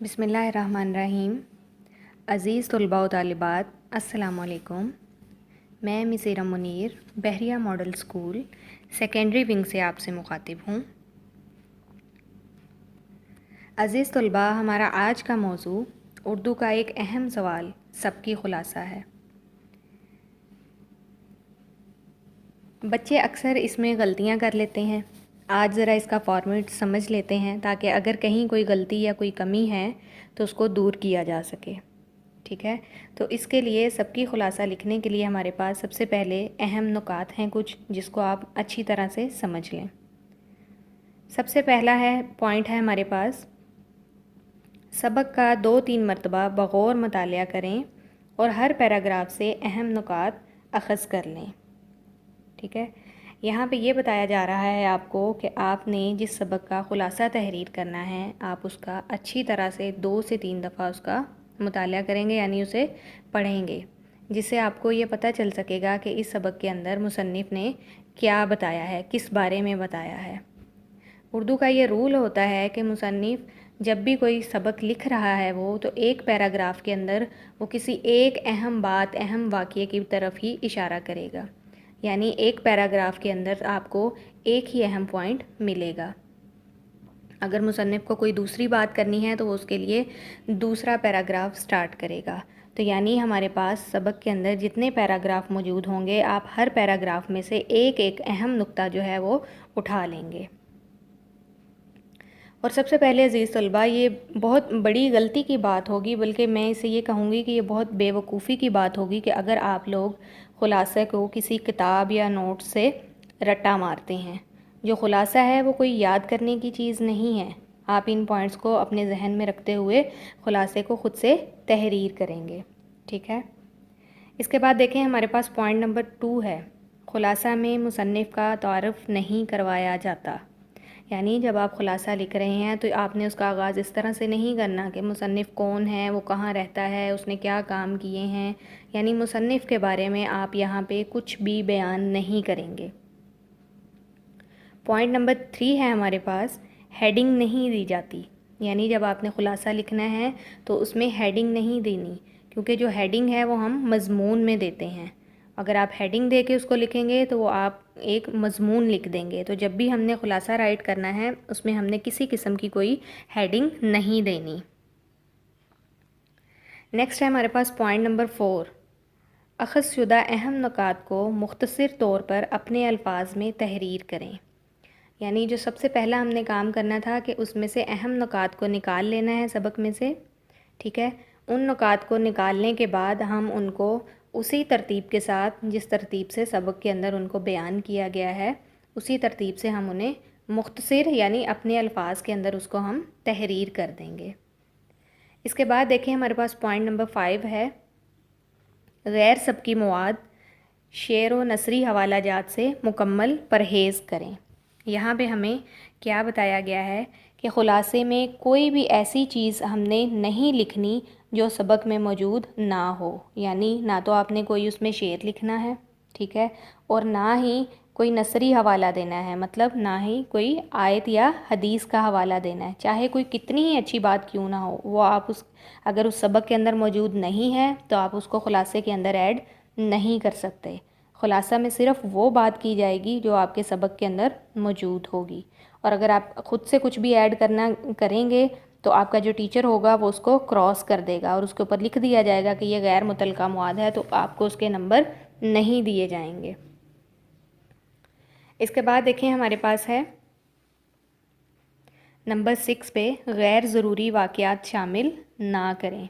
بسم اللہ الرحمن الرحیم۔ عزیز طلباء و طالبات، السلام علیکم۔ میں مس ارم منیر بحریہ ماڈل اسکول سیکنڈری ونگ سے آپ سے مخاطب ہوں۔ عزیز طلباء، ہمارا آج کا موضوع اردو کا ایک اہم سوال سب کی خلاصہ ہے۔ بچے اکثر اس میں غلطیاں کر لیتے ہیں۔ آج ذرا اس کا فارمیٹ سمجھ لیتے ہیں تاکہ اگر کہیں کوئی غلطی یا کوئی کمی ہے تو اس کو دور کیا جا سکے، ٹھیک ہے؟ تو اس کے لیے سب کی خلاصہ لکھنے کے لیے ہمارے پاس سب سے پہلے اہم نکات ہیں کچھ، جس کو آپ اچھی طرح سے سمجھ لیں۔ سب سے پہلا پوائنٹ ہے ہمارے پاس، سبق کا 2-3 مرتبہ بغور مطالعہ کریں اور ہر پیراگراف سے اہم نکات اخذ کر لیں، ٹھیک ہے؟ یہاں پہ یہ بتایا جا رہا ہے آپ کو کہ آپ نے جس سبق کا خلاصہ تحریر کرنا ہے، آپ اس کا اچھی طرح سے 2 سے 3 دفعہ اس کا مطالعہ کریں گے، یعنی اسے پڑھیں گے، جس سے آپ کو یہ پتہ چل سکے گا کہ اس سبق کے اندر مصنف نے کیا بتایا ہے، کس بارے میں بتایا ہے۔ اردو کا یہ رول ہوتا ہے کہ مصنف جب بھی کوئی سبق لکھ رہا ہے وہ تو ایک پیراگراف کے اندر وہ کسی ایک اہم بات، اہم واقعے کی طرف ہی اشارہ کرے گا، یعنی ایک پیراگراف کے اندر آپ کو ایک ہی اہم پوائنٹ ملے گا۔ اگر مصنف کو کوئی دوسری بات کرنی ہے تو وہ اس کے لیے دوسرا پیراگراف سٹارٹ کرے گا۔ تو یعنی ہمارے پاس سبق کے اندر جتنے پیراگراف موجود ہوں گے، آپ ہر پیراگراف میں سے ایک ایک اہم نقطہ جو ہے وہ اٹھا لیں گے۔ اور سب سے پہلے عزیز طلباء، یہ بہت بڑی غلطی کی بات ہوگی، بلکہ میں اسے یہ کہوں گی کہ یہ بہت بے وقوفی کی بات ہوگی کہ اگر آپ لوگ خلاصے کو کسی کتاب یا نوٹ سے رٹا مارتے ہیں۔ جو خلاصہ ہے وہ کوئی یاد کرنے کی چیز نہیں ہے۔ آپ ان پوائنٹس کو اپنے ذہن میں رکھتے ہوئے خلاصے کو خود سے تحریر کریں گے، ٹھیک ہے؟ اس کے بعد دیکھیں ہمارے پاس پوائنٹ نمبر 2 ہے، خلاصہ میں مصنف کا تعارف نہیں کروایا جاتا۔ یعنی جب آپ خلاصہ لکھ رہے ہیں تو آپ نے اس کا آغاز اس طرح سے نہیں کرنا کہ مصنف کون ہے، وہ کہاں رہتا ہے، اس نے کیا کام کیے ہیں، یعنی مصنف کے بارے میں آپ یہاں پہ کچھ بھی بیان نہیں کریں گے۔ پوائنٹ نمبر 3 ہے ہمارے پاس، ہیڈنگ نہیں دی جاتی۔ یعنی جب آپ نے خلاصہ لکھنا ہے تو اس میں ہیڈنگ نہیں دینی، کیونکہ جو ہیڈنگ ہے وہ ہم مضمون میں دیتے ہیں۔ اگر آپ ہیڈنگ دے کے اس کو لکھیں گے تو وہ آپ ایک مضمون لکھ دیں گے، تو جب بھی ہم نے خلاصہ رائٹ کرنا ہے اس میں ہم نے کسی قسم کی کوئی ہیڈنگ نہیں دینی۔ نیکسٹ ہے ہمارے پاس پوائنٹ نمبر 4، اخذ شدہ اہم نکات کو مختصر طور پر اپنے الفاظ میں تحریر کریں۔ یعنی جو سب سے پہلا ہم نے کام کرنا تھا کہ اس میں سے اہم نکات کو نکال لینا ہے سبق میں سے، ٹھیک ہے؟ ان نکات کو نکالنے کے بعد ہم ان کو اسی ترتیب کے ساتھ، جس ترتیب سے سبق کے اندر ان کو بیان کیا گیا ہے، اسی ترتیب سے ہم انہیں مختصر یعنی اپنے الفاظ کے اندر اس کو ہم تحریر کر دیں گے۔ اس کے بعد دیکھیں ہمارے پاس پوائنٹ نمبر 5 ہے، غیر سبقی مواد، شعر و نثری حوالہ جات سے مکمل پرہیز کریں۔ یہاں پہ ہمیں کیا بتایا گیا ہے کہ خلاصے میں کوئی بھی ایسی چیز ہم نے نہیں لکھنی جو سبق میں موجود نہ ہو، یعنی نہ تو آپ نے کوئی اس میں شعر لکھنا ہے، ٹھیک ہے، اور نہ ہی کوئی نثری حوالہ دینا ہے، مطلب نہ ہی کوئی آیت یا حدیث کا حوالہ دینا ہے، چاہے کوئی کتنی ہی اچھی بات کیوں نہ ہو، وہ آپ اگر اس سبق کے اندر موجود نہیں ہے تو آپ اس کو خلاصے کے اندر ایڈ نہیں کر سکتے۔ خلاصہ میں صرف وہ بات کی جائے گی جو آپ کے سبق کے اندر موجود ہوگی، اور اگر آپ خود سے کچھ بھی ایڈ کریں گے تو آپ کا جو ٹیچر ہوگا وہ اس کو کراس کر دے گا اور اس کے اوپر لکھ دیا جائے گا کہ یہ غیر متعلقہ مواد ہے، تو آپ کو اس کے نمبر نہیں دیے جائیں گے۔ اس کے بعد دیکھیں ہمارے پاس ہے نمبر 6 پہ، غیر ضروری واقعات شامل نہ کریں۔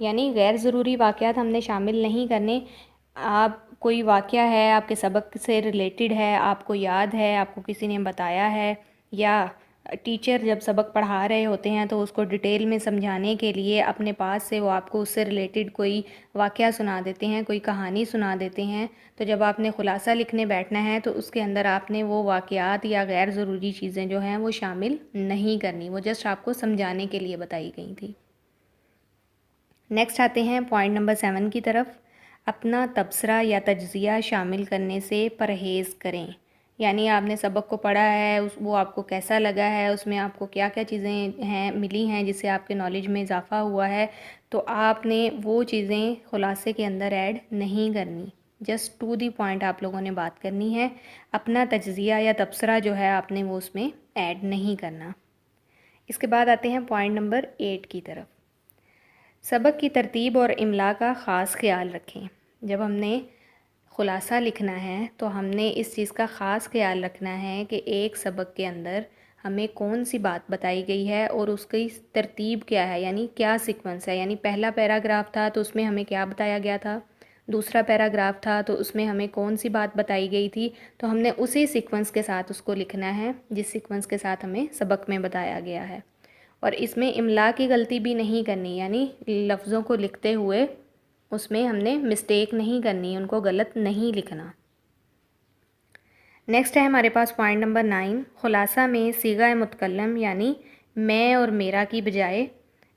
یعنی غیر ضروری واقعات ہم نے شامل نہیں کرنے۔ آپ کوئی واقعہ ہے، آپ کے سبق سے ریلیٹڈ ہے، آپ کو یاد ہے، آپ کو کسی نے بتایا ہے، یا ٹیچر جب سبق پڑھا رہے ہوتے ہیں تو اس کو ڈیٹیل میں سمجھانے کے لیے اپنے پاس سے وہ آپ کو اس سے ریلیٹڈ کوئی واقعہ سنا دیتے ہیں، کوئی کہانی سنا دیتے ہیں، تو جب آپ نے خلاصہ لکھنے بیٹھنا ہے تو اس کے اندر آپ نے وہ واقعات یا غیر ضروری چیزیں جو ہیں وہ شامل نہیں کرنی، وہ جسٹ آپ کو سمجھانے کے لیے بتائی گئی تھی۔ نیکسٹ آتے ہیں پوائنٹ نمبر 7 کی طرف، اپنا تبصرہ یا تجزیہ شامل کرنے سے پرہیز کریں۔ یعنی آپ نے سبق کو پڑھا ہے، وہ آپ کو کیسا لگا ہے، اس میں آپ کو کیا کیا چیزیں ہیں ملی ہیں جس سے آپ کے نالج میں اضافہ ہوا ہے، تو آپ نے وہ چیزیں خلاصے کے اندر ایڈ نہیں کرنی، جسٹ ٹو دی پوائنٹ آپ لوگوں نے بات کرنی ہے، اپنا تجزیہ یا تبصرہ جو ہے آپ نے وہ اس میں ایڈ نہیں کرنا۔ اس کے بعد آتے ہیں پوائنٹ نمبر 8 کی طرف۔ سبق کی ترتیب اور املا کا خاص خیال رکھیں۔ جب ہم نے خلاصہ لکھنا ہے تو ہم نے اس چیز کا خاص خیال رکھنا ہے کہ ایک سبق کے اندر ہمیں کون سی بات بتائی گئی ہے اور اس کی ترتیب کیا ہے، یعنی کیا سیکوینس ہے، یعنی پہلا پیراگراف تھا تو اس میں ہمیں کیا بتایا گیا تھا، دوسرا پیراگراف تھا تو اس میں ہمیں کون سی بات بتائی گئی تھی، تو ہم نے اسی سیکوینس کے ساتھ اس کو لکھنا ہے جس سیکوینس کے ساتھ ہمیں سبق میں بتایا گیا ہے۔ اور اس میں املا کی غلطی بھی نہیں کرنی، یعنی لفظوں کو لکھتے ہوئے اس میں ہم نے مسٹیک نہیں کرنی، ان کو غلط نہیں لکھنا۔ نیکسٹ ہے ہمارے پاس پوائنٹ نمبر 9، خلاصہ میں صیغہ متکلم یعنی میں اور میرا کی بجائے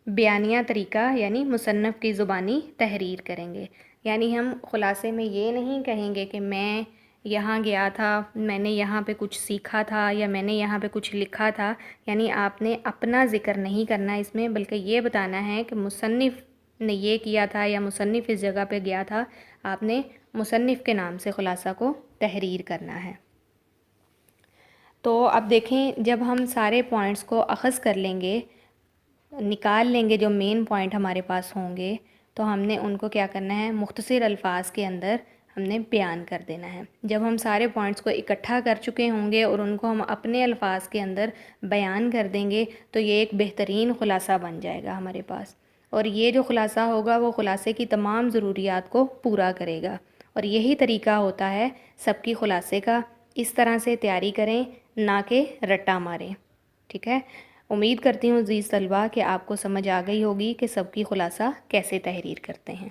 بیانیہ طریقہ یعنی مصنف کی زبانی تحریر کریں گے۔ یعنی ہم خلاصے میں یہ نہیں کہیں گے کہ میں یہاں گیا تھا، میں نے یہاں پہ کچھ سیکھا تھا یا میں نے یہاں پہ کچھ لکھا تھا، یعنی آپ نے اپنا ذکر نہیں کرنا اس میں، بلکہ یہ بتانا ہے کہ مصنف نے یہ کیا تھا یا مصنف اس جگہ پہ گیا تھا، آپ نے مصنف کے نام سے خلاصہ کو تحریر کرنا ہے۔ تو اب دیکھیں، جب ہم سارے پوائنٹس کو اخذ کر لیں گے، نکال لیں گے جو مین پوائنٹ ہمارے پاس ہوں گے، تو ہم نے ان کو کیا کرنا ہے، مختصر الفاظ کے اندر ہم نے بیان کر دینا ہے۔ جب ہم سارے پوائنٹس کو اکٹھا کر چکے ہوں گے اور ان کو ہم اپنے الفاظ کے اندر بیان کر دیں گے تو یہ ایک بہترین خلاصہ بن جائے گا ہمارے پاس، اور یہ جو خلاصہ ہوگا وہ خلاصے کی تمام ضروریات کو پورا کرے گا۔ اور یہی طریقہ ہوتا ہے سب کی خلاصے کا، اس طرح سے تیاری کریں، نہ کہ رٹا ماریں، ٹھیک ہے۔ امید کرتی ہوں عزیز طلبہ کہ آپ کو سمجھ آ گئی ہوگی کہ سب کی خلاصہ کیسے تحریر کرتے ہیں۔